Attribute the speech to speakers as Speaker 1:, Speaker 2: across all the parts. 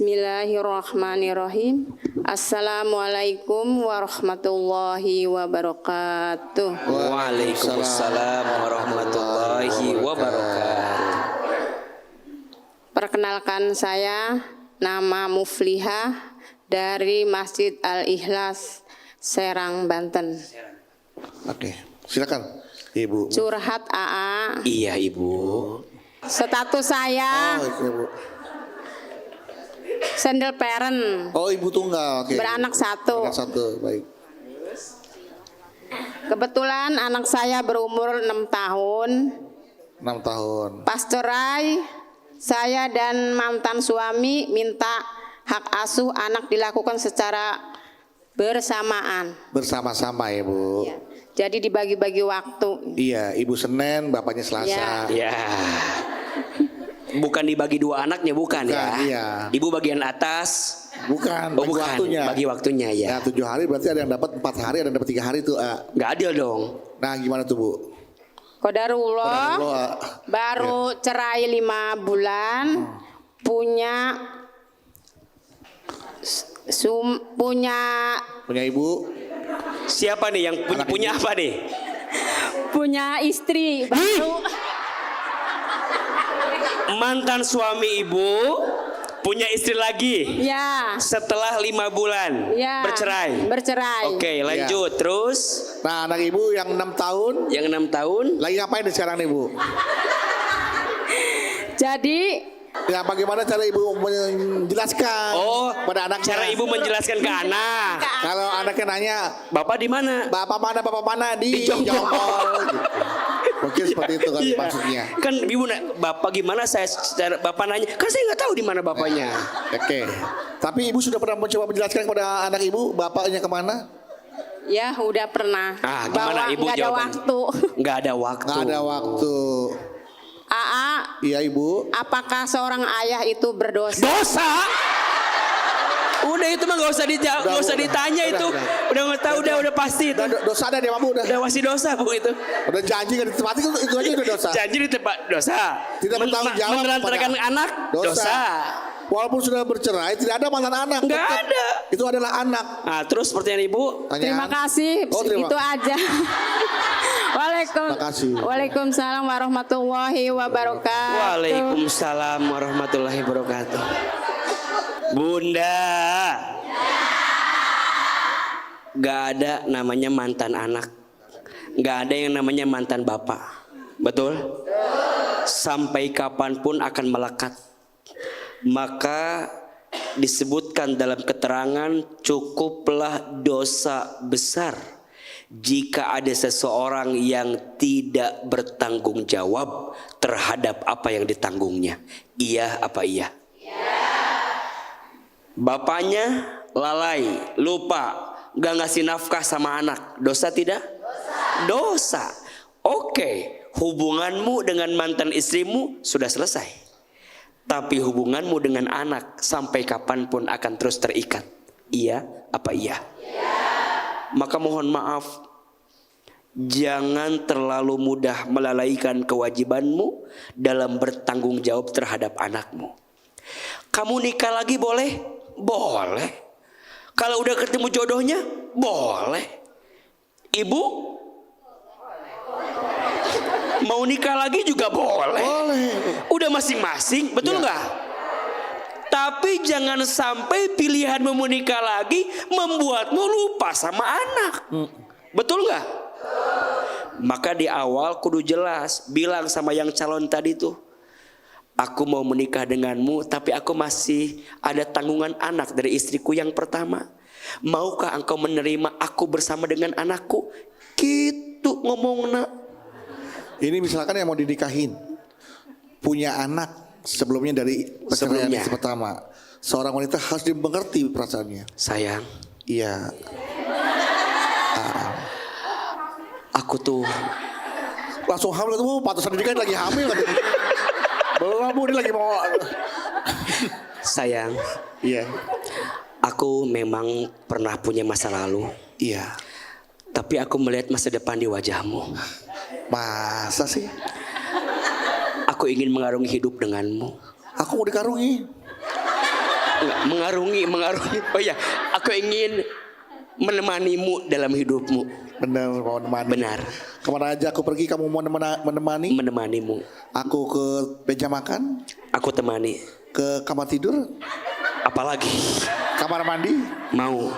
Speaker 1: Bismillahirrahmanirrahim. Assalamualaikum warahmatullahi wabarakatuh.
Speaker 2: Waalaikumsalam warahmatullahi wabarakatuh.
Speaker 1: Perkenalkan, saya nama Muflihah dari Masjid Al-Ikhlas, Serang, Banten.
Speaker 3: Oke, silakan Ibu.
Speaker 1: Curhat AA.
Speaker 2: Iya Ibu.
Speaker 1: Status saya
Speaker 3: Ibu.
Speaker 1: single parent.
Speaker 3: Oh, Ibu tunggal. Oke.
Speaker 1: Beranak satu.
Speaker 3: Anak satu, baik.
Speaker 1: Kebetulan anak saya berumur 6 tahun.
Speaker 3: 6 tahun.
Speaker 1: Pas cerai, saya dan mantan suami minta hak asuh anak dilakukan secara bersamaan.
Speaker 3: Bersama-sama ya, Bu.
Speaker 1: Ya. Jadi dibagi-bagi waktu.
Speaker 3: Iya, Ibu Senin, bapaknya Selasa.
Speaker 2: Ya. Bukan dibagi dua anaknya, bukan ya?
Speaker 3: Iya.
Speaker 2: Ibu bagian atas.
Speaker 3: Bukan,
Speaker 2: Oh
Speaker 3: bagi
Speaker 2: bukan,
Speaker 3: waktunya.
Speaker 2: bagi waktunya ya.
Speaker 3: Ya, 7 hari berarti ada yang dapat 4 hari, ada yang dapat 3 hari tuh.
Speaker 2: Nggak adil dong.
Speaker 3: Nah, gimana tuh, Bu?
Speaker 1: Qadarullah,
Speaker 3: Qadarullah,
Speaker 1: baru cerai 5 bulan, punya
Speaker 3: Punya Ibu?
Speaker 2: Siapa nih yang punya apa nih?
Speaker 1: punya istri baru.
Speaker 2: Mantan suami Ibu punya istri lagi.
Speaker 1: Ya.
Speaker 2: Setelah 5 bulan
Speaker 1: Ya. Bercerai.
Speaker 2: Oke, lanjut terus.
Speaker 3: Nah, anak Ibu yang 6 tahun
Speaker 2: Yang 6 tahun.
Speaker 3: lagi ngapain nih sekarang nih, Bu?
Speaker 1: Jadi
Speaker 3: Ya, bagaimana cara Ibu menjelaskan pada anaknya?
Speaker 2: Cara Ibu menjelaskan ke anak.
Speaker 3: Kalau anaknya nanya,
Speaker 2: Bapak di mana?
Speaker 3: Bapak mana? Di
Speaker 2: Jonggol.
Speaker 3: Jonggol. Gitu. Mungkin seperti itu kan
Speaker 2: Iya.
Speaker 3: maksudnya.
Speaker 2: Kan Ibu Bapak gimana, Bapak nanya. Kan saya nggak tahu di mana bapaknya.
Speaker 3: Oke. Tapi Ibu sudah pernah mencoba menjelaskan kepada anak Ibu bapaknya kemana?
Speaker 1: ya udah pernah.
Speaker 2: Gimana Ibu
Speaker 1: nggak ada
Speaker 2: jawabannya?
Speaker 1: waktu.
Speaker 2: Nggak ada waktu.
Speaker 3: Nggak ada waktu.
Speaker 1: AA,
Speaker 3: Iya, Ibu.
Speaker 1: apakah seorang ayah itu berdosa?
Speaker 2: Dosa. Udah itu mah nggak usah ditanya itu. Udah nggak tahu, udah pasti itu.
Speaker 3: Dosa ada dia, Bu, udah.
Speaker 2: Udah pasti dosa Bu itu.
Speaker 3: Udah janji kan ditepati, itu aja udah dosa.
Speaker 2: Janji di tempat dosa.
Speaker 3: Tidak bertanggung jawab
Speaker 2: Menelantarkan
Speaker 3: pada
Speaker 2: anak dosa.
Speaker 3: Walaupun sudah bercerai, tidak ada mantan anak.
Speaker 2: Nggak
Speaker 3: Tetap
Speaker 2: ada.
Speaker 3: Itu adalah anak.
Speaker 2: Nah, terus pertanyaan Ibu.
Speaker 1: Terima kasih.
Speaker 3: Oh, terima.
Speaker 1: Itu aja.
Speaker 3: Terima kasih.
Speaker 1: Waalaikumsalam warahmatullahi wabarakatuh.
Speaker 2: Waalaikumsalam warahmatullahi wabarakatuh. Bunda, gak ada namanya mantan anak, gak ada yang namanya mantan bapak, betul? Sampai kapanpun akan melekat. Maka disebutkan dalam keterangan, cukuplah dosa besar jika ada seseorang yang tidak bertanggung jawab terhadap apa yang ditanggungnya. Iya apa iya? Bapaknya lalai, lupa, gak ngasih nafkah sama anak. Dosa tidak? Dosa. Oke, hubunganmu dengan mantan istrimu sudah selesai. Tapi hubunganmu dengan anak sampai kapanpun akan terus terikat. Iya apa iya? Maka mohon maaf, jangan terlalu mudah melalaikan kewajibanmu dalam bertanggung jawab terhadap anakmu. Kamu nikah lagi boleh? Boleh. Kalau udah ketemu jodohnya, boleh. Ibu mau nikah lagi juga boleh. Udah masing-masing, betul nggak? Tapi jangan sampai pilihan menikah lagi membuatmu lupa sama anak. Betul nggak? Maka di awal kudu jelas, bilang sama yang calon tadi tuh, aku mau menikah denganmu, tapi aku masih ada tanggungan anak dari istriku yang pertama. Maukah engkau menerima aku bersama dengan anakku? Gitu ngomongnya.
Speaker 3: Ini misalkan yang mau dinikahin punya anak sebelumnya dari perceraian yang pertama. Seorang wanita harus dimengerti perasaannya.
Speaker 2: Sayang.
Speaker 3: Iya.
Speaker 2: Aku tuh
Speaker 3: langsung hamil tuh, pantasan dinikahin lagi hamil. Belum, Bu, dia lagi mau.
Speaker 2: Sayang.
Speaker 3: Iya.
Speaker 2: Aku memang pernah punya masa lalu.
Speaker 3: Iya.
Speaker 2: Tapi aku melihat masa depan di wajahmu.
Speaker 3: Masa sih?
Speaker 2: Aku ingin mengarungi hidup denganmu.
Speaker 3: Aku mau dikarungi.
Speaker 2: mengarungi. Oh ya, aku ingin menemanimu dalam hidupmu.
Speaker 3: Benar, mau menemani.
Speaker 2: Benar.
Speaker 3: Kemana aja aku pergi kamu mau menemani?
Speaker 2: Menemanimu.
Speaker 3: Aku ke meja makan,
Speaker 2: Aku temani.
Speaker 3: ke kamar tidur,
Speaker 2: Apalagi
Speaker 3: kamar mandi.
Speaker 2: mau.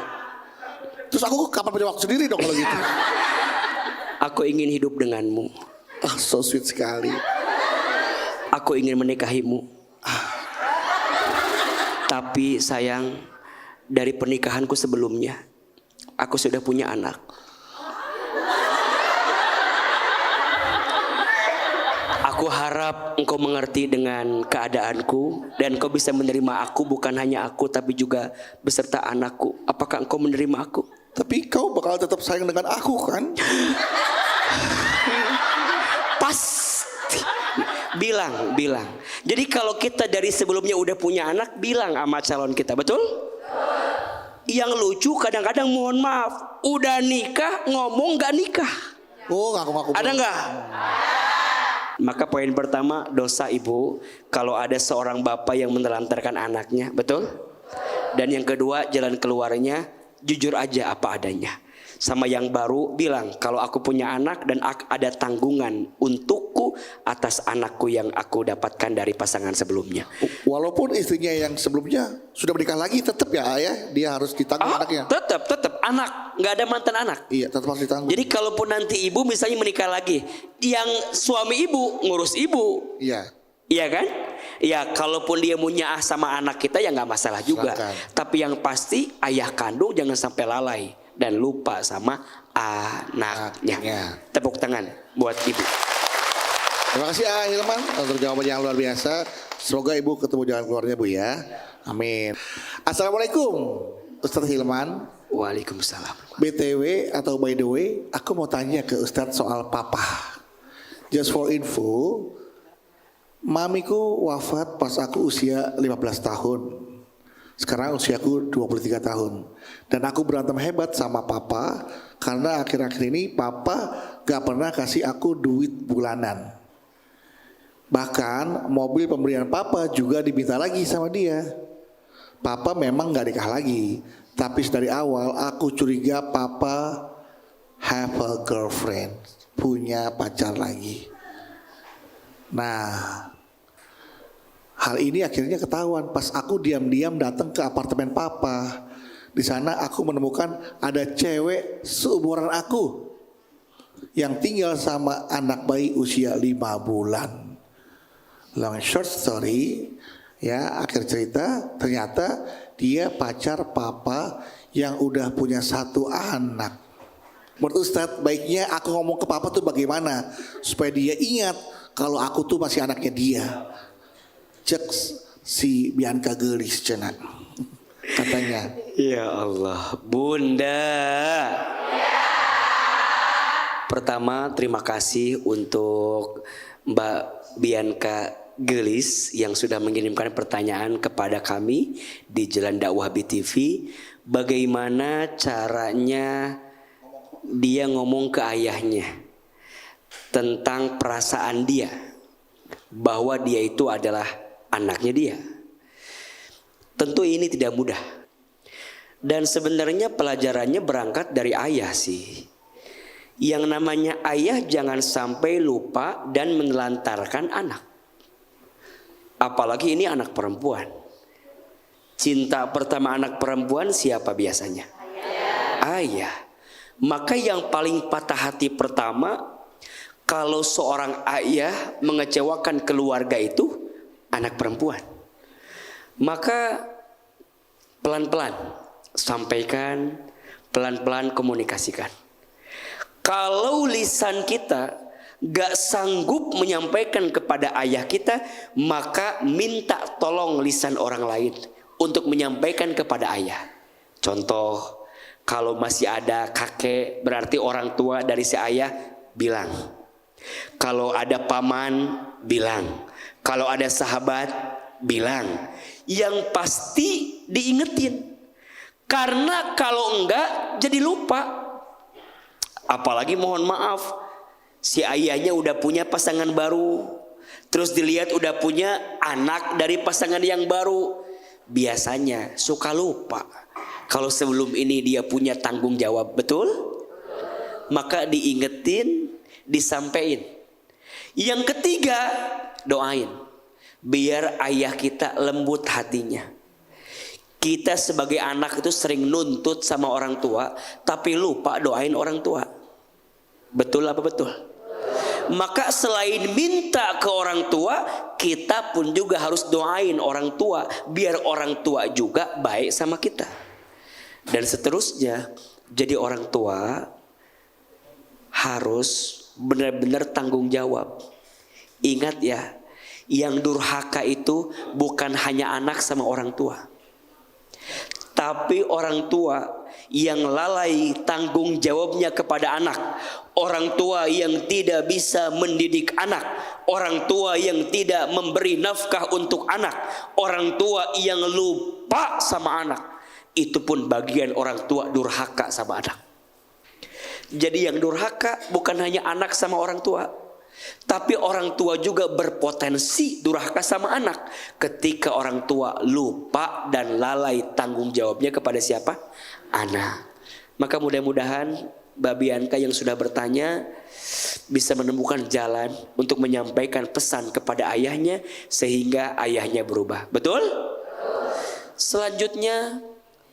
Speaker 3: Terus aku kapan punya waktu sendiri dong kalau gitu?
Speaker 2: Aku ingin hidup denganmu.
Speaker 3: Ah, so sweet sekali.
Speaker 2: Aku ingin menikahimu. Tapi sayang, dari pernikahanku sebelumnya, aku sudah punya anak. Aku harap engkau mengerti dengan keadaanku dan engkau bisa menerima aku, bukan hanya aku tapi juga beserta anakku. Apakah engkau menerima aku?
Speaker 3: Tapi kau bakal tetap sayang dengan aku kan?
Speaker 2: Pasti. Bilang. Jadi kalau kita dari sebelumnya udah punya anak, bilang sama calon kita, betul? Yang lucu kadang-kadang mohon maaf, udah nikah ngomong gak nikah.
Speaker 3: Oh, ngaku-ngaku.
Speaker 2: Ada nggak? Maka poin pertama, dosa ibu kalau ada seorang bapak yang menelantarkan anaknya, betul? Dan yang kedua, jalan keluarnya jujur aja apa adanya. Sama yang baru bilang, kalau aku punya anak dan ada tanggungan untukku atas anakku yang aku dapatkan dari pasangan sebelumnya.
Speaker 3: Walaupun istrinya yang sebelumnya sudah menikah lagi, tetap ya ayah, dia harus ditanggung anaknya.
Speaker 2: Tetap anak, nggak ada mantan anak.
Speaker 3: Iya, tetap harus ditanggung.
Speaker 2: Jadi kalaupun nanti ibu misalnya menikah lagi, yang suami ibu ngurus ibu,
Speaker 3: Iya.
Speaker 2: iya kan? Ya kalaupun dia mau nyaah sama anak kita ya nggak masalah juga.
Speaker 3: Silakan.
Speaker 2: Tapi yang pasti ayah kandung jangan sampai lalai dan lupa sama anaknya.
Speaker 3: Anaknya.
Speaker 2: Tepuk tangan buat ibu.
Speaker 3: Terima kasih Hilman untuk jawaban yang luar biasa. Semoga ibu ketemu jalan keluarnya bu ya. Amin. Assalamualaikum Ustadz Hilman.
Speaker 2: Waalaikumsalam.
Speaker 3: BTW atau by the way, aku mau tanya ke Ustadz soal papa. Just for info, mamiku wafat pas aku usia 15 tahun. Sekarang usiaku 23 tahun. Dan aku berantem hebat sama papa karena akhir-akhir ini papa gak pernah kasih aku duit bulanan. Bahkan mobil pemberian papa juga diminta lagi sama dia. Papa memang gak nikah lagi, tapi dari awal aku curiga papa have a girlfriend, punya pacar lagi. Nah, hal ini akhirnya ketahuan pas aku diam-diam datang ke apartemen papa. Di sana aku menemukan ada cewek seumuran aku yang tinggal sama anak bayi usia 5 bulan. Long short story, ya akhir cerita ternyata dia pacar papa yang udah punya 1 anak. Menurut Ustadz, baiknya aku ngomong ke papa tuh bagaimana supaya dia ingat kalau aku tuh masih anaknya dia. Cek si Bianca gelis cenah katanya.
Speaker 2: Ya Allah, Bunda. Pertama, terima kasih untuk Mbak Bianca Gelis yang sudah mengirimkan pertanyaan kepada kami di Jalan Dakwah BTV. Bagaimana caranya dia ngomong ke ayahnya tentang perasaan dia bahwa dia itu adalah anaknya dia. Tentu ini tidak mudah. Dan sebenarnya pelajarannya berangkat dari ayah sih. Yang namanya ayah jangan sampai lupa dan menelantarkan anak. Apalagi ini anak perempuan. Cinta pertama anak perempuan siapa biasanya? Ayah. Maka yang paling patah hati pertama kalau seorang ayah mengecewakan keluarga itu anak perempuan. Maka pelan-pelan sampaikan, pelan-pelan komunikasikan. Kalau lisan kita gak sanggup menyampaikan kepada ayah kita, maka minta tolong lisan orang lain untuk menyampaikan kepada ayah. Contoh, kalau masih ada kakek berarti orang tua dari si ayah, bilang. Kalau ada paman, bilang. Kalau ada sahabat, bilang. Yang pasti diingetin. Karena kalau enggak jadi lupa. Apalagi mohon maaf, si ayahnya udah punya pasangan baru, terus dilihat udah punya anak dari pasangan yang baru. biasanya suka lupa kalau sebelum ini dia punya tanggung jawab, betul? Maka diingetin, disampaikan. Yang ketiga, doain biar ayah kita lembut hatinya. Kita sebagai anak itu sering nuntut sama orang tua, tapi lupa doain orang tua. Betul apa betul? Maka selain minta ke orang tua, kita pun juga harus doain orang tua, biar orang tua juga baik sama kita. Dan seterusnya, jadi orang tua harus benar-benar tanggung jawab. Ingat ya, yang durhaka itu bukan hanya anak sama orang tua, tapi orang tua yang lalai tanggung jawabnya kepada anak, orang tua yang tidak bisa mendidik anak, orang tua yang tidak memberi nafkah untuk anak, orang tua yang lupa sama anak. Itu pun bagian orang tua durhaka sama anak. Jadi yang durhaka bukan hanya anak sama orang tua, tapi orang tua juga berpotensi durhaka sama anak ketika orang tua lupa dan lalai tanggung jawabnya kepada siapa? Anak. Maka mudah-mudahan Mbak Bianca yang sudah bertanya bisa menemukan jalan untuk menyampaikan pesan kepada ayahnya sehingga ayahnya berubah. Betul? Selanjutnya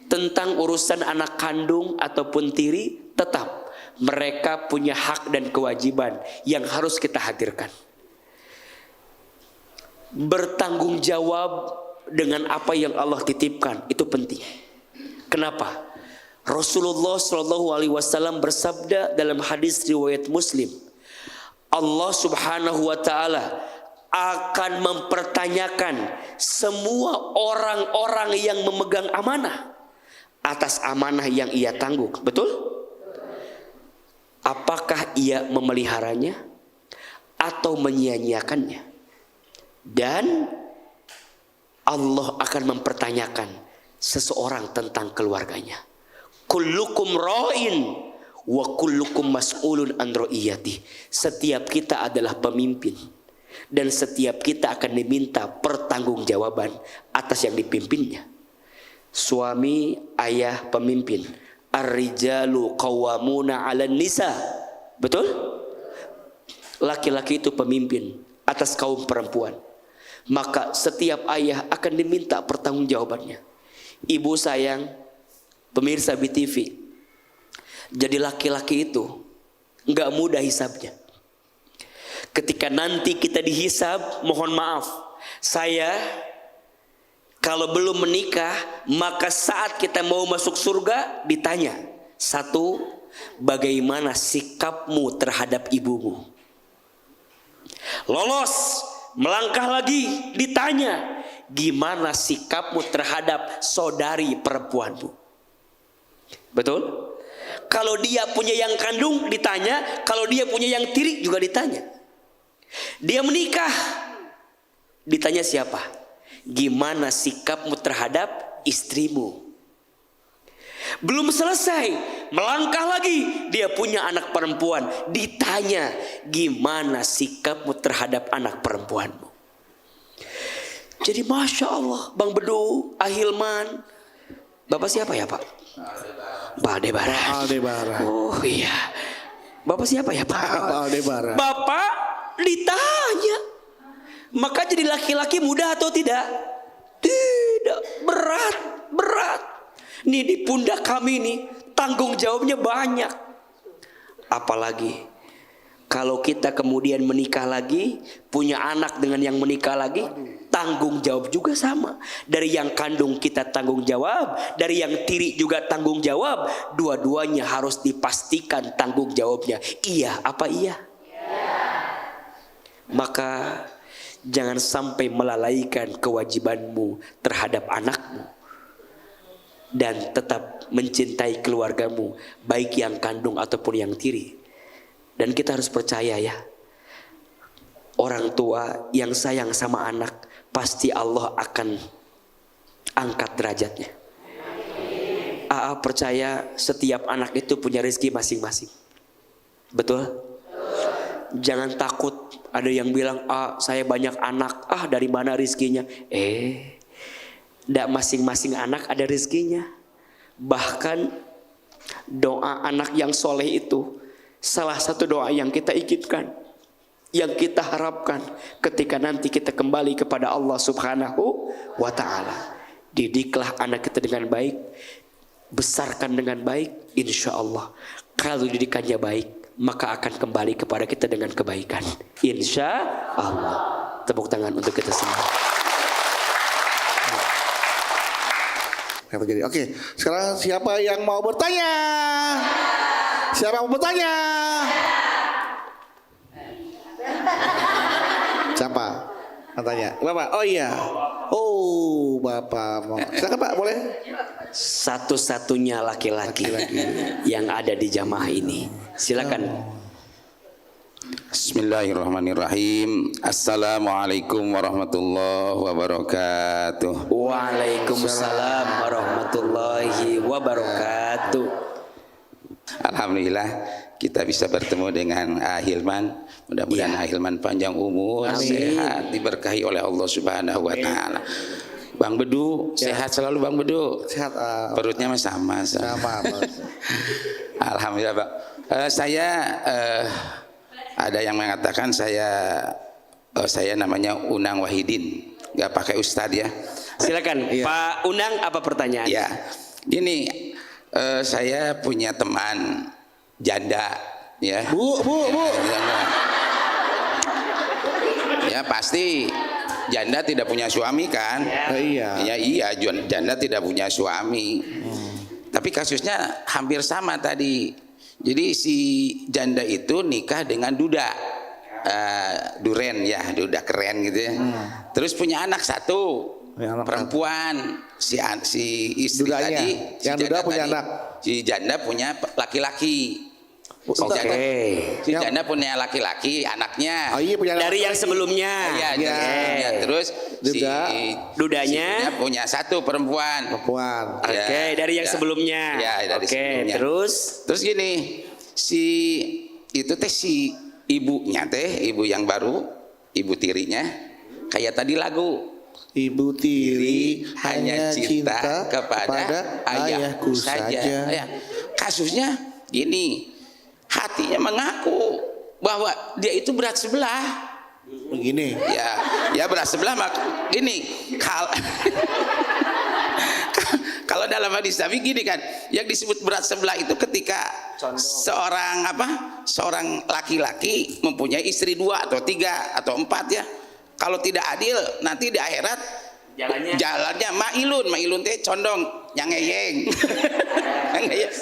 Speaker 2: tentang urusan anak kandung ataupun tiri, tetap mereka punya hak dan kewajiban yang harus kita hadirkan. Bertanggung jawab dengan apa yang Allah titipkan itu penting. Kenapa? Rasulullah SAW bersabda dalam hadis riwayat Muslim, Allah Subhanahu wa taala akan mempertanyakan semua orang-orang yang memegang amanah atas amanah yang ia tanggung. Betul? Apakah ia memeliharanya atau menyia-nyiakannya? Dan Allah akan mempertanyakan seseorang tentang keluarganya. Kullukum ra'in wa kullukum mas'ulun an ra'iyati. Setiap kita adalah pemimpin dan setiap kita akan diminta pertanggungjawaban atas yang dipimpinnya. Suami, ayah, pemimpin. Ar-rijalu qawwamuna 'alan nisa. Betul? Laki-laki itu pemimpin atas kaum perempuan. Maka setiap ayah akan diminta pertanggungjawabannya. Ibu sayang, pemirsa BTV, jadi laki-laki itu enggak mudah hisabnya. Ketika nanti kita dihisab, mohon maaf, saya kalau belum menikah, maka saat kita mau masuk surga ditanya, satu, bagaimana sikapmu terhadap ibumu? Lolos, melangkah lagi ditanya, gimana sikapmu terhadap saudari perempuanmu? Betul? Kalau dia punya yang kandung ditanya, kalau dia punya yang tiri juga ditanya. Dia menikah, ditanya siapa? Gimana sikapmu terhadap istrimu? Belum selesai, melangkah lagi, dia punya anak perempuan, ditanya, gimana sikapmu terhadap anak perempuanmu? Jadi Masya Allah, Bang Bedu, Ahilman, Bapak siapa ya Pak? Pak Aldebaran. Oh iya. Bapak siapa ya Pak?
Speaker 3: Aldebaran.
Speaker 2: Bapak ditanya, maka jadi laki-laki mudah atau tidak? Tidak, berat. Nih di pundak kami nih tanggung jawabnya banyak. Apalagi kalau kita kemudian menikah lagi, punya anak dengan yang menikah lagi, tanggung jawab juga sama. Dari yang kandung kita tanggung jawab, dari yang tiri juga tanggung jawab. Dua-duanya harus dipastikan tanggung jawabnya. Iya apa iya? Maka jangan sampai melalaikan kewajibanmu terhadap anakmu. Dan tetap mencintai keluargamu, baik yang kandung ataupun yang tiri. Dan kita harus percaya ya, orang tua yang sayang sama anak, pasti Allah akan angkat derajatnya. AA percaya setiap anak itu punya rezeki masing-masing. Betul? Jangan takut ada yang bilang, saya banyak anak, dari mana rezekinya? Ndak masing-masing anak ada rezekinya. Bahkan doa anak yang soleh itu salah satu doa yang kita ikutkan, yang kita harapkan ketika nanti kita kembali kepada Allah Subhanahu wa ta'ala. Didiklah anak kita dengan baik, besarkan dengan baik, insya Allah kalau didikannya baik maka akan kembali kepada kita dengan kebaikan, insya Allah. Tepuk tangan untuk kita semua.
Speaker 3: Yang terjadi. Oke, sekarang siapa yang mau bertanya? Siapa yang mau bertanya? Siapa? Tanya. Bapak. Oh iya. Oh, Bapak mau. Silakan Pak, boleh?
Speaker 2: Satu-satunya laki-laki yang ada di jamaah ini. Silakan.
Speaker 4: Bismillahirrahmanirrahim. Assalamualaikum warahmatullahi wabarakatuh.
Speaker 2: Waalaikumsalam warahmatullahi wabarakatuh.
Speaker 4: Alhamdulillah kita bisa bertemu dengan Hilman. Mudah-mudahan Hilman panjang umur, sehat, diberkahi oleh Allah Subhanahu wa taala. Bang Bedu, sehat selalu Bang Bedu.
Speaker 3: Sehat.
Speaker 4: Perutnya mah sama. Alhamdulillah, Pak. Saya ada yang mengatakan saya namanya Unang Wahidin, nggak pakai Ustadz ya.
Speaker 2: Silakan Pak Unang, apa pertanyaan?
Speaker 4: Ya, gini, saya punya teman janda, ya. Bu. Janda. Ya pasti janda tidak punya suami kan? Iya, janda tidak punya suami. Tapi kasusnya hampir sama tadi. Jadi si janda itu nikah dengan duda, duren ya, duda keren gitu ya. Terus punya anak satu, perempuan. Si istri
Speaker 3: Dudanya,
Speaker 4: tadi,
Speaker 3: yang duda punya anak.
Speaker 4: Si janda punya laki-laki. Si janda punya laki-laki, anaknya.
Speaker 3: Oh iya, punya anak.
Speaker 2: Dari yang sebelumnya.
Speaker 4: Iya. Terus
Speaker 2: dudanya
Speaker 4: punya satu perempuan.
Speaker 2: Oke, dari yang sebelumnya.
Speaker 4: Ya, dari sebelumnya. Terus gini, si ibunya ibu yang baru, ibu tirinya, kayak tadi lagu.
Speaker 3: Ibu tiri
Speaker 4: hanya cinta kepada ayahku saja. Ya. Kasusnya gini, hatinya mengaku bahwa dia itu berat sebelah.
Speaker 3: Begini.
Speaker 4: Ya berat sebelah mak. Gini, kalau dalam hadis Nabi gini kan, yang disebut berat sebelah itu ketika seorang laki-laki mempunyai istri 2 atau 3 atau 4 ya. Kalau tidak adil nanti di akhirat jalannya mailun teh condong yang ngeyeng.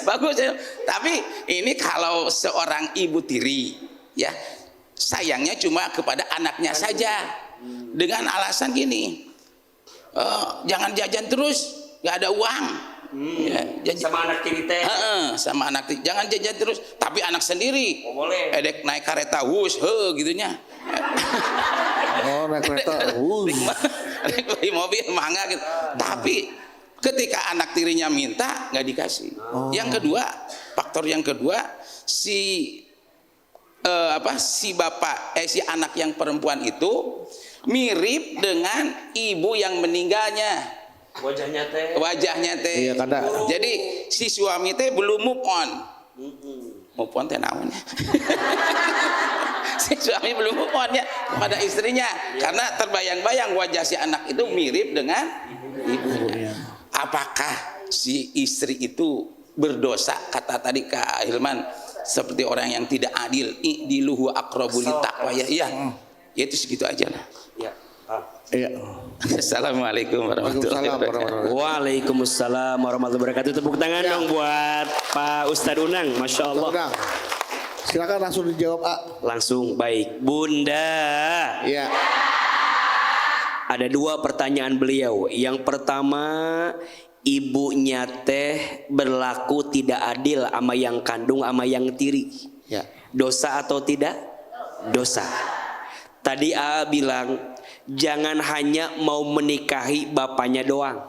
Speaker 4: Bagus ya. Tapi ini kalau seorang ibu tiri ya, sayangnya cuma kepada anaknya saja dengan alasan gini, jangan jajan terus, nggak ada uang.
Speaker 2: Sama anak tiri teh.
Speaker 4: Sama anak tiri, jangan jajan terus. Tapi anak sendiri,
Speaker 2: boleh.
Speaker 4: Edek naik kereta gitunya.
Speaker 3: Naik kereta.
Speaker 4: Beli mobil mangga gitu. Tapi ketika anak tirinya minta nggak dikasih. Yang kedua, faktor yang kedua, si anak yang perempuan itu mirip dengan ibu yang meninggalnya. Wajahnya teh. Iya, jadi si suami teh belum move on. Move on teh naon? Si suami belum move on ya kepada istrinya karena terbayang-bayang wajah si anak itu mirip dengan ibunya. Apakah si istri itu berdosa, kata tadi Kak Hilman, seperti orang yang tidak adil? I'diluhu aqrabul taqwa ya. Iya. Ya itu segitu aja lah. Iya. Assalamualaikum warahmatullahi wabarakatuh.
Speaker 2: Waalaikumsalam warahmatullahi wabarakatuh. Tepuk tangan dong buat Pak Ustadz Unang, Masya Allah.
Speaker 3: Silakan langsung dijawab
Speaker 2: Langsung, baik. Bunda.
Speaker 3: Iya.
Speaker 2: Ada 2 pertanyaan beliau. Yang pertama, ibunya teh berlaku tidak adil sama yang kandung sama yang tiri.
Speaker 3: Ya.
Speaker 2: Dosa atau tidak? Dosa. Tadi bilang jangan hanya mau menikahi bapaknya doang.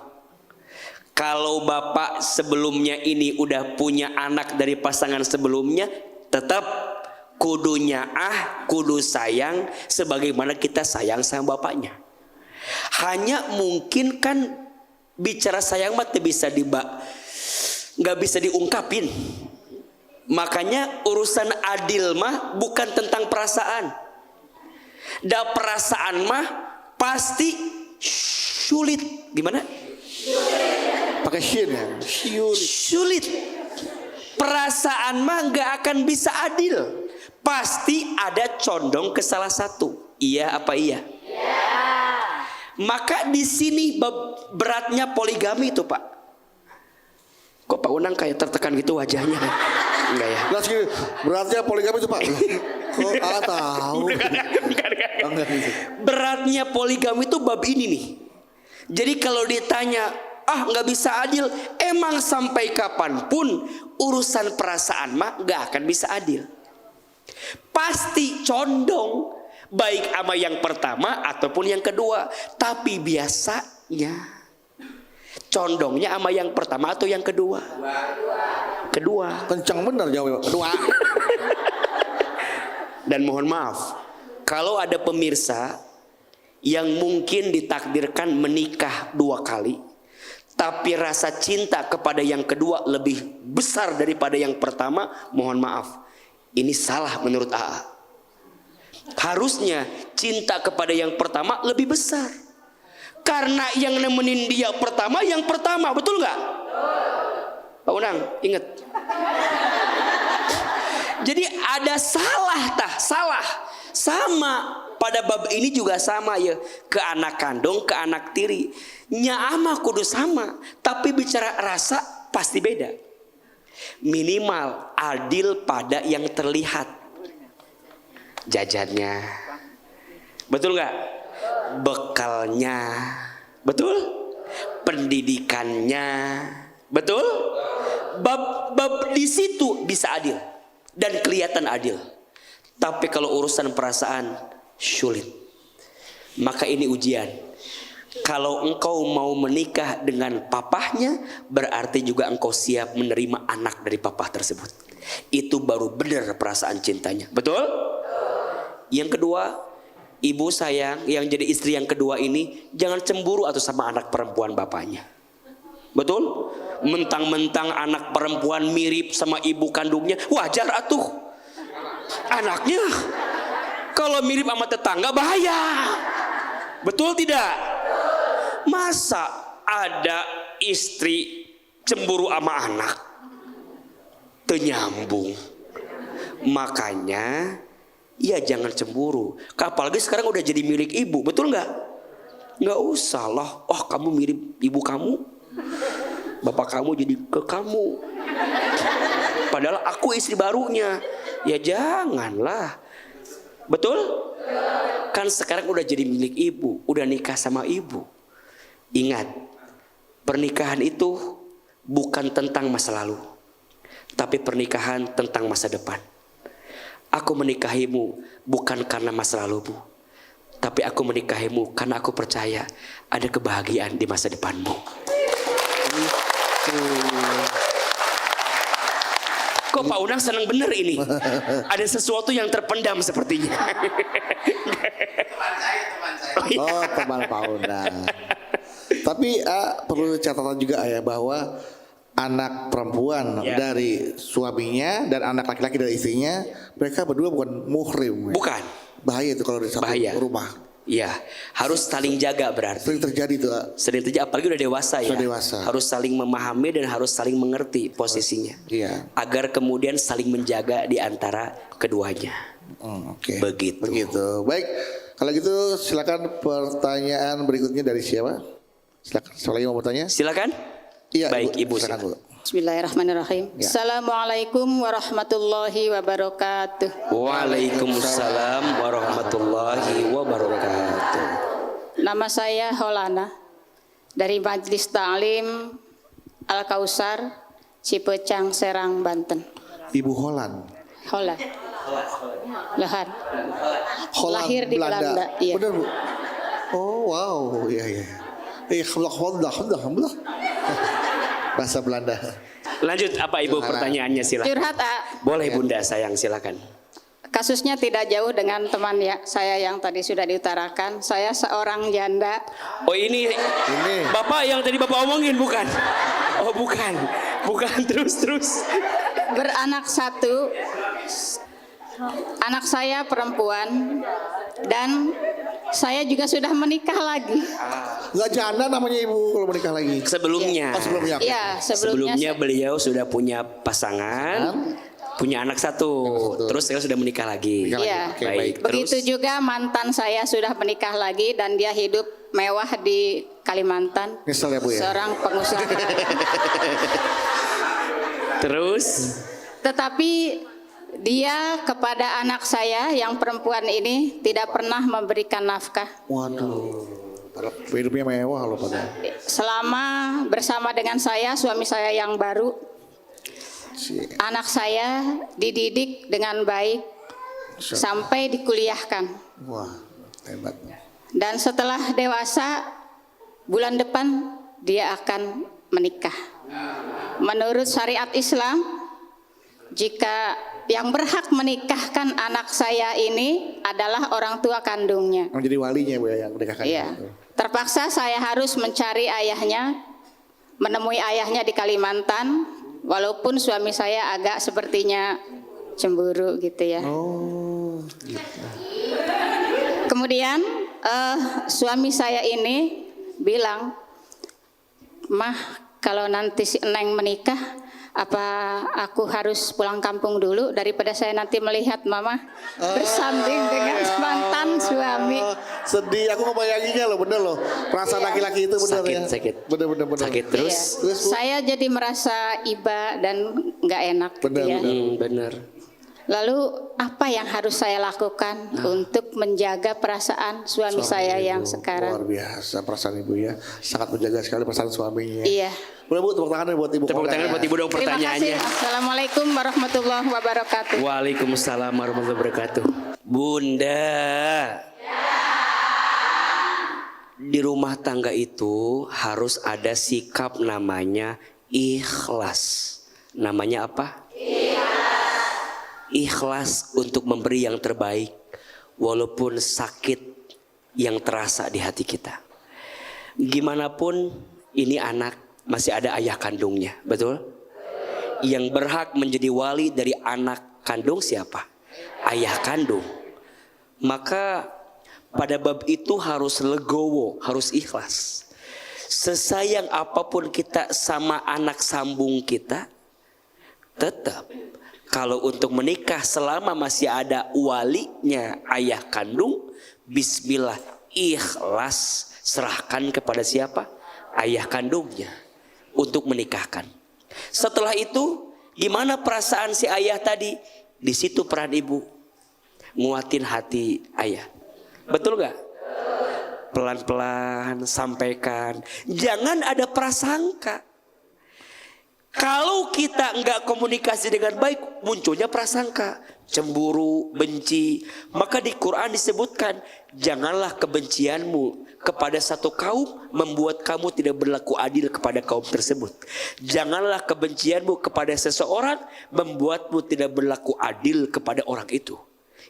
Speaker 2: Kalau bapak sebelumnya ini udah punya anak dari pasangan sebelumnya, tetap kudunya kudu sayang sebagaimana kita sayang sama bapaknya. Hanya mungkin kan bicara sayang mah nggak bisa diungkapin. Makanya urusan adil mah bukan tentang perasaan. Da perasaan mah pasti sulit. Gimana?
Speaker 3: Pakai shin ya.
Speaker 2: Sulit. Perasaan mah nggak akan bisa adil. Pasti ada condong ke salah satu. Iya apa iya? Maka di sini beratnya poligami itu, Pak. Kok Pak Unang kayak tertekan gitu wajahnya? Enggak ya?
Speaker 3: Nah, segini, beratnya poligami itu Pak. Kok tahu? Enggak gitu.
Speaker 2: Beratnya poligami itu bab ini nih. Jadi kalau ditanya, nggak bisa adil, emang sampai kapanpun urusan perasaan mah nggak akan bisa adil. Pasti condong baik sama yang pertama ataupun yang kedua. Tapi biasanya condongnya sama yang pertama atau yang kedua? Kedua.
Speaker 3: Kencang bener jawabnya. Kedua.
Speaker 2: Dan mohon maaf, kalau ada pemirsa yang mungkin ditakdirkan menikah 2 kali, tapi rasa cinta kepada yang kedua lebih besar daripada yang pertama, mohon maaf, ini salah menurut AA. Harusnya cinta kepada yang pertama lebih besar. Karena yang nemenin dia pertama, yang pertama, betul nggak? Pak Unang, ingat. Jadi ada salah. Sama pada bab ini juga sama ya. Ke anak kandung, ke anak tiri. Nya ama kudu sama. Tapi bicara rasa pasti beda. Minimal adil pada yang terlihat. Jajannya. Betul nggak? Bekalnya, betul? Pendidikannya, betul? Bab di situ bisa adil dan kelihatan adil. Tapi kalau urusan perasaan sulit. Maka ini ujian. Kalau engkau mau menikah dengan papahnya, berarti juga engkau siap menerima anak dari papah tersebut. Itu baru benar perasaan cintanya. Betul? Yang kedua, ibu sayang yang jadi istri yang kedua ini jangan cemburu atau sama anak perempuan bapaknya. Betul? Mentang-mentang anak perempuan mirip sama ibu kandungnya, wajar atuh. Anaknya kalau mirip sama tetangga bahaya. Betul tidak? Masa ada istri cemburu sama anak? Tenyambung. Makanya ya jangan cemburu. Apalagi sekarang udah jadi milik ibu, betul nggak? Nggak usah lah. Oh kamu mirip ibu kamu, bapak kamu jadi ke kamu. Padahal aku istri barunya. Ya janganlah. Betul? Kan sekarang udah jadi milik ibu, udah nikah sama ibu. Ingat, pernikahan itu bukan tentang masa lalu, tapi pernikahan tentang masa depan. Aku menikahimu bukan karena masa lalumu, tapi aku menikahimu karena aku percaya ada kebahagiaan di masa depanmu. Kok Pak Unang senang bener ini? Ada sesuatu yang terpendam sepertinya.
Speaker 3: Oh, teman Pak Unang. Tapi perlu catatan juga ya bahwa anak perempuan dari suaminya dan anak laki-laki dari istrinya, mereka berdua bukan muhrim.
Speaker 2: Bukan.
Speaker 3: Bahaya itu kalau di satu rumah.
Speaker 2: Iya, harus saling jaga berarti.
Speaker 3: Sering terjadi itu.
Speaker 2: Sering terjadi, apalagi udah dewasa ya.
Speaker 3: Sudah dewasa.
Speaker 2: Harus saling memahami dan harus saling mengerti posisinya.
Speaker 3: Iya.
Speaker 2: Agar kemudian saling menjaga di antara keduanya.
Speaker 3: Oke.
Speaker 2: Begitu.
Speaker 3: Baik, kalau gitu silakan pertanyaan berikutnya dari siapa? Silakan. Siapa lagi mau bertanya?
Speaker 2: Silakan.
Speaker 3: Iya,
Speaker 2: baik Ibu.
Speaker 3: Silakan Bu.
Speaker 1: Bismillahirrahmanirrahim.
Speaker 3: Ya.
Speaker 1: Assalamualaikum warahmatullahi wabarakatuh.
Speaker 2: Waalaikumsalam warahmatullahi wabarakatuh.
Speaker 1: Nama saya Holana dari Majelis Ta'lim Al-Kausar, Cipecang, Serang, Banten.
Speaker 3: Ibu Holan.
Speaker 1: Holan. Lahan.
Speaker 3: Holan
Speaker 1: Lahir di Belanda. Iya.
Speaker 3: Benar Bu. Oh wow, iya. Alhamdulillah. Bahasa Belanda.
Speaker 2: Lanjut apa Ibu pertanyaannya silakan.
Speaker 1: Curhat,
Speaker 2: Boleh Bunda sayang silakan.
Speaker 1: Kasusnya tidak jauh dengan teman ya saya yang tadi sudah diutarakan. Saya seorang janda.
Speaker 2: Oh ini Bapak yang tadi Bapak omongin bukan? Oh bukan terus.
Speaker 1: Beranak satu. Anak saya perempuan dan saya juga sudah menikah lagi.
Speaker 3: Nggak janda namanya ibu kalau menikah lagi.
Speaker 2: Sebelumnya.
Speaker 3: Oh, sebelumnya.
Speaker 1: Iya,
Speaker 2: Sebelumnya beliau sudah punya pasangan, punya anak satu, terus sekarang sudah menikah lagi.
Speaker 1: Iya.
Speaker 3: Oke,
Speaker 2: Baik.
Speaker 1: Begitu
Speaker 2: Terus
Speaker 1: juga mantan saya sudah menikah lagi dan dia hidup mewah di Kalimantan.
Speaker 3: Nyesel ya Bu ya.
Speaker 1: Seorang pengusaha.
Speaker 2: terus
Speaker 1: Tetapi dia kepada anak saya yang perempuan ini tidak pernah memberikan nafkah.
Speaker 3: Waduh. Padahal hidupnya mewah loh padahal.
Speaker 1: Selama bersama dengan saya, suami saya yang baru, anak saya dididik dengan baik sampai dikuliahkan.
Speaker 3: Wah, hebat.
Speaker 1: Dan setelah dewasa, bulan depan dia akan menikah. Menurut syariat Islam, jika yang berhak menikahkan anak saya ini adalah orang tua kandungnya.
Speaker 3: Yang jadi walinya Bu ya yang menikahkan.
Speaker 1: Iya. Terpaksa saya harus mencari ayahnya, menemui ayahnya di Kalimantan, walaupun suami saya agak sepertinya cemburu gitu ya.
Speaker 3: Oh, gitu.
Speaker 1: Kemudian suami saya ini bilang, "Mah, kalau nanti si Eneng menikah, apa aku harus pulang kampung dulu daripada saya nanti melihat mama bersanding dengan mantan suami."
Speaker 3: Sedih, aku ngebayanginnya loh, bener loh. Perasaan laki-laki itu bener ya.
Speaker 2: sakit.
Speaker 3: Bener.
Speaker 2: sakit terus.
Speaker 1: Iya.
Speaker 3: Terus, Bu?
Speaker 1: Saya jadi merasa iba dan nggak enak gitu
Speaker 3: Benar,
Speaker 1: ya.
Speaker 2: Benar.
Speaker 1: Lalu apa yang harus saya lakukan untuk menjaga perasaan suami saya yang
Speaker 3: Luar
Speaker 1: sekarang?
Speaker 3: biasa perasaan ibu ya. Sangat menjaga sekali perasaan suaminya.
Speaker 1: Iya.
Speaker 3: Boleh Bu, tepuk tangan buat ibu.
Speaker 2: Tepuk tangan buat ibu dong
Speaker 1: Terima kasih.
Speaker 2: pertanyaannya.
Speaker 1: Assalamualaikum warahmatullahi wabarakatuh.
Speaker 2: Waalaikumsalam warahmatullahi wabarakatuh. Bunda. Di rumah tangga itu harus ada sikap namanya ikhlas. Namanya apa? Ikhlas untuk memberi yang terbaik walaupun sakit yang terasa di hati kita. Gimana pun ini anak masih ada ayah kandungnya, betul? Yang berhak menjadi wali dari anak kandung siapa? Ayah kandung. Maka pada bab itu harus legowo, harus ikhlas. Sesayang apapun kita sama anak sambung kita, tetap kalau untuk menikah selama masih ada walinya ayah kandung, bismillah ikhlas serahkan kepada siapa? Ayah kandungnya untuk menikahkan. Setelah itu gimana perasaan si ayah tadi? Di situ peran ibu nguatin hati ayah. Betul gak? Pelan-pelan sampaikan. Jangan ada prasangka. Kalau kita enggak komunikasi dengan baik, munculnya prasangka, cemburu, benci. Maka di Quran disebutkan, janganlah kebencianmu kepada satu kaum membuat kamu tidak berlaku adil kepada kaum tersebut. Janganlah kebencianmu kepada seseorang membuatmu tidak berlaku adil kepada orang itu.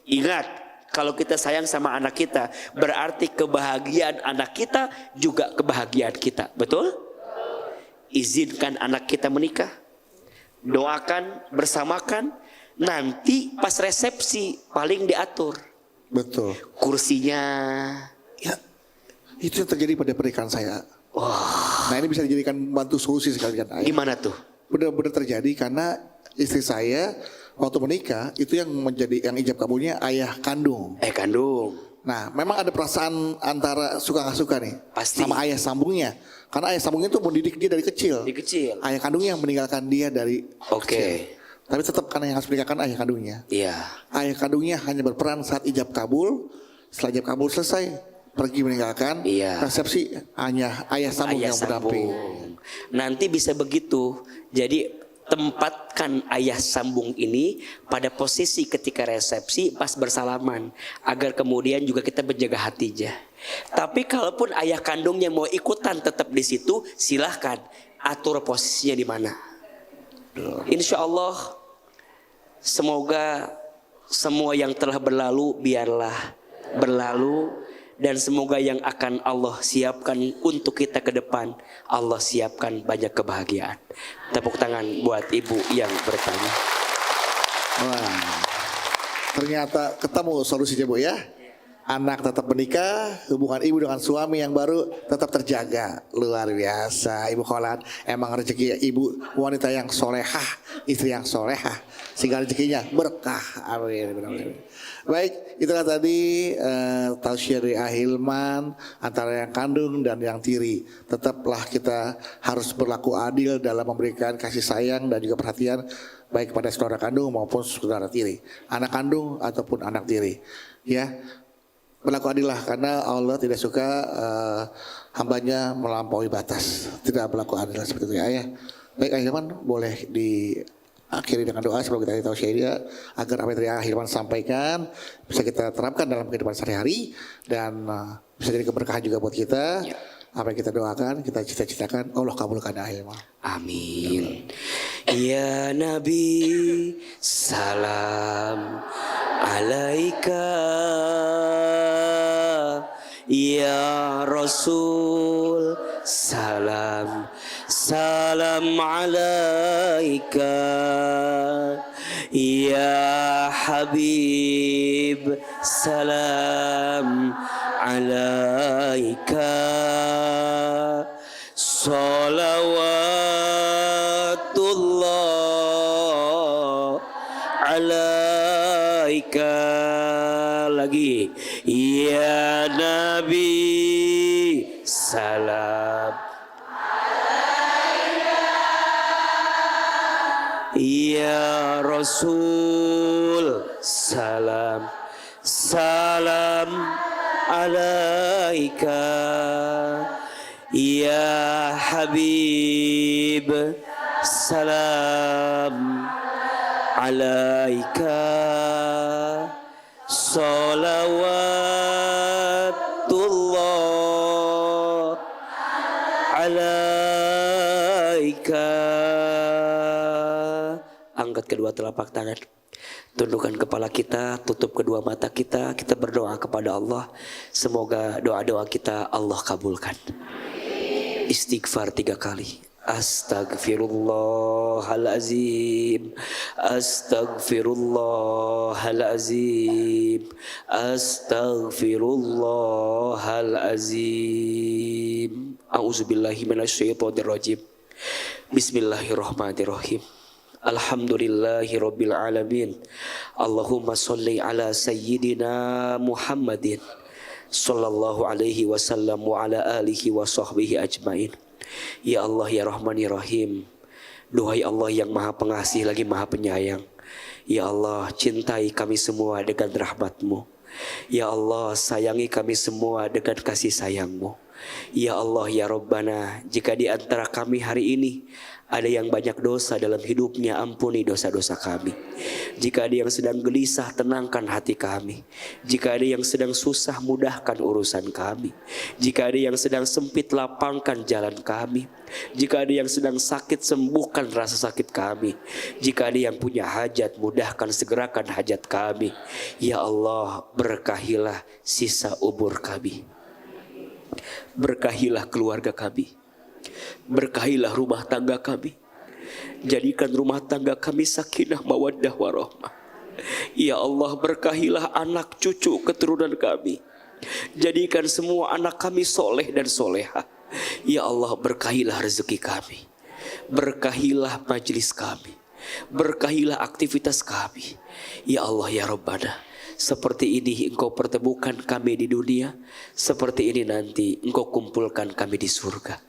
Speaker 2: Ingat, kalau kita sayang sama anak kita, berarti kebahagiaan anak kita juga kebahagiaan kita. Betul? Izinkan anak kita menikah, doakan, bersamakan, nanti pas resepsi paling diatur.
Speaker 3: Betul.
Speaker 2: Kursinya.
Speaker 3: Ya, itu yang terjadi pada pernikahan saya. Nah ini bisa dijadikan bantu solusi sekalian. Ayah.
Speaker 2: Gimana tuh?
Speaker 3: Benar-benar terjadi karena istri saya waktu menikah itu yang menjadi yang ijab kabulnya ayah kandung.
Speaker 2: Kandung.
Speaker 3: Nah, memang ada perasaan antara suka nggak suka nih,
Speaker 2: Pasti.
Speaker 3: sama ayah sambungnya. Karena ayah sambungnya itu mendidik dia dari kecil.
Speaker 2: Di kecil.
Speaker 3: Ayah kandungnya yang meninggalkan dia dari
Speaker 2: Oke.
Speaker 3: kecil. Tapi tetap karena yang harus menikahkan ayah kandungnya.
Speaker 2: Iya.
Speaker 3: Ayah kandungnya hanya berperan saat ijab kabul. Setelah ijab kabul selesai, pergi meninggalkan.
Speaker 2: Iya.
Speaker 3: Resepsi hanya ayah sambung
Speaker 2: Ayah
Speaker 3: yang berdamping.
Speaker 2: sambung. Nanti bisa begitu. Jadi tempatkan ayah sambung ini pada posisi ketika resepsi pas bersalaman, agar kemudian juga kita menjaga hatinya. Tapi kalaupun ayah kandungnya mau ikutan tetap di situ, silahkan atur posisinya di mana. Insya Allah semoga semua yang telah berlalu biarlah berlalu, dan semoga yang akan Allah siapkan untuk kita ke depan, Allah siapkan banyak kebahagiaan. Tepuk tangan buat ibu yang bertanya.
Speaker 3: Wah, ternyata ketemu solusinya Bu ya. Anak tetap menikah, hubungan ibu dengan suami yang baru tetap terjaga. Luar biasa Ibu Kholat. Emang rezeki ibu wanita yang solehah, istri yang solehah, sehingga rezekinya berkah. Amin. Baik, itulah tadi tausiah dari Ahilman antara yang kandung dan yang tiri. Tetaplah kita harus berlaku adil dalam memberikan kasih sayang dan juga perhatian baik kepada saudara kandung maupun saudara tiri, anak kandung ataupun anak tiri. Ya, berlaku adil lah, karena Allah tidak suka hambanya melampaui batas. Tidak berlaku adil seperti itu ya. Baik Ahilman, boleh diakhiri dengan doa sebelum kita tausiah dia, agar apa yang tadi Ahilman sampaikan bisa kita terapkan dalam kehidupan sehari-hari dan bisa jadi keberkahan juga buat kita. Apa yang kita doakan, kita cita-citakan, Allah kabulkan Ahilman.
Speaker 2: Amin. Ya Nabi, salam alaika. Ya Rasul, salam alaika. Ya Habib, salam alaika. Salawatullah alaika. Lagi, ya Nabi, salam alaika. Ya Rasul, salam alaika. Ya Habib, salam alaika. Salawatullah alaika. Angkat kedua telapak tangan, tundukkan kepala kita, tutup kedua mata kita. Kita berdoa kepada Allah, semoga doa-doa kita Allah kabulkan. Istighfar 3 kali. Astaghfirullahalazim, astaghfirullahalazim, astaghfirullahalazim. A'udzubillahi minasyaitonirrajim. Bismillahirrahmanirrahim. Alhamdulillahi rabbil alamin. Allahumma sholli ala sayyidina Muhammadin sallallahu alaihi wasallam wa ala alihi wa sahbihi ajmain. Ya Allah ya Rahman ya Rahim, duhai Allah yang maha pengasih lagi maha penyayang. Ya Allah, cintai kami semua dengan rahmat-Mu. Ya Allah, sayangi kami semua dengan kasih sayang-Mu. Ya Allah ya Rabbana, jika di antara kami hari ini ada yang banyak dosa dalam hidupnya, ampuni dosa-dosa kami. Jika ada yang sedang gelisah, tenangkan hati kami. Jika ada yang sedang susah, mudahkan urusan kami. Jika ada yang sedang sempit, lapangkan jalan kami. Jika ada yang sedang sakit, sembuhkan rasa sakit kami. Jika ada yang punya hajat, mudahkan segerakan hajat kami. Ya Allah, berkahilah sisa umur kami. Berkahilah keluarga kami. Berkahilah rumah tangga kami. Jadikan rumah tangga kami sakinah mawaddah warahmah. Ya Allah, berkahilah anak cucu keturunan kami. Jadikan semua anak kami soleh dan soleha. Ya Allah, berkahilah rezeki kami. Berkahilah majelis kami. Berkahilah aktivitas kami. Ya Allah ya Rabbana, seperti ini Engkau pertemukan kami di dunia, seperti ini nanti Engkau kumpulkan kami di surga.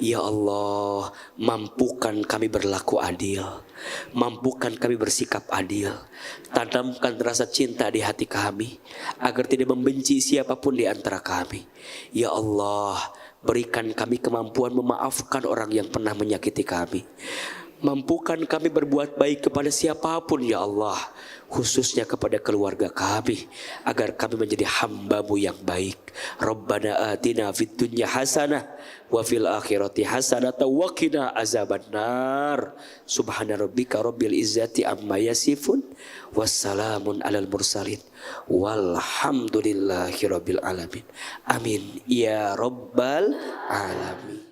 Speaker 2: Ya Allah, mampukan kami berlaku adil, mampukan kami bersikap adil. Tanamkan rasa cinta di hati kami, agar tidak membenci siapapun di antara kami. Ya Allah, berikan kami kemampuan memaafkan orang yang pernah menyakiti kami. Mampukan kami berbuat baik kepada siapapun ya Allah, khususnya kepada keluarga kami, agar kami menjadi hamba-Mu yang baik. Rabbana atina fid dunya hasanah wa fil akhirati hasanah wa qina azabannar. Subhana rabbika rabbil izzati amma yasifun wassalamun alal mursalin walhamdulillahi rabbil alamin. Amin ya rabbal alamin.